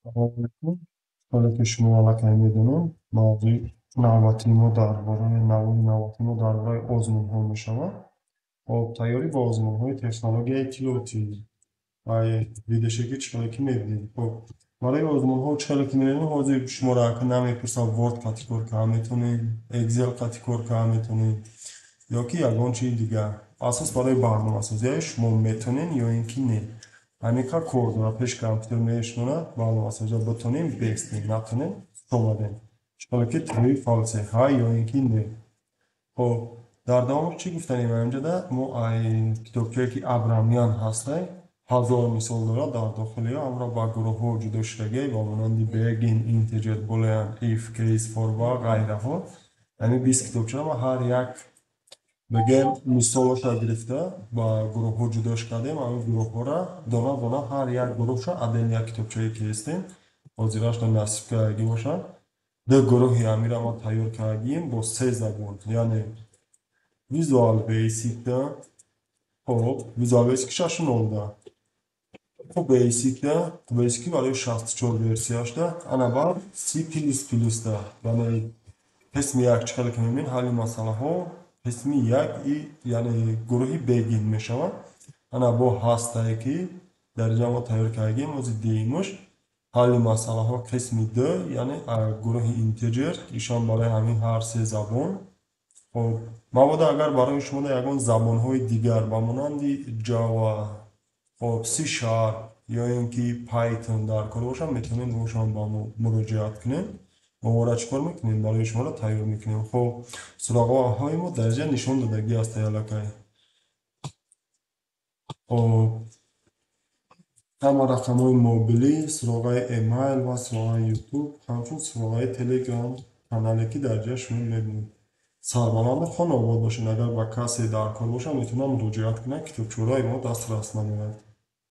Assalamualaikum. حالا که شما علکی میدونم موضوع نوبتی ما درباره نوبتی ما درباره آزمون ها می شود. خب تیاری با آزمون های تکنولوژی اطلاعاتی و ویدیوشکی چالکی میبینید. خب برای آزمون ها چالکی میبینید حاضر شما را که نمیپرسم وارد کاتیکور که میتونید اکسل کاتیکور که میتونید یا که یگان چیز دیگر اساس برای برنامه سازی شما میتونید یا اینکه نه. Anika kod را پیش کامپیوتر میشونه برنامه سازی بتونیم بستیم نتونیم شما دیم شما که توی فالسه های یا اینکه نه. خب در دامش چی گفتنیم اینجا ده ما ای کتابچه‌ای که ابرامیان هسته هزار مثال داره در داخلی آن را با گروه ها جدا شده با مانند بگین اینتجر بولیان if case for و غیره ها یعنی 20 کتابچه ما هر یک بگیم مثالش را گرفته با گروه ها جداش کردیم اما گروه ها را دانه دانه هر یک گروه را ادن یک کتابچه‌ای که هستیم حاضرش را نصب کردگی باشن ده گروهی امیر ما تیار کردیم با 3 زبان یعنی ویزوال بیسیک ده خب ویزوال بیسیک شاشون oldu. خب بیسیک ده بیسیکی برای 64 ورسیاش ده انا بار C++ ده یعنی قسم یک چکل که میبین حالی مسئله ها قسم یک یعنی گروهی بگین میشود انا با هسته که در جمع تیار کردیم از دیمش حالی مسئله ها قسم دو یعنی گروه اینتجر ایشان برای همین هر 3 زبان. خب مبادا اگر برای شما یگان زبان های دیگر با مانند جاوا خب سی شارپ یا اینکه پایتون در کار باشن میتونین روشان با مراجعت کنین ما را چکار میکنیم برای شما را تیار میکنیم. خب سراغ های ما درجه نشان دادگی است یالکای. خب اما رقم های موبیلی سراغ ایمیل و سراغ یوتیوب همچون سراغ تلگرام کانالی که درجه شما میبینید سربنامه خانواده باشین اگر با کسی در کار باشه میتونم مراجعت کنه کتابچه‌های ما دسترس نمیاد.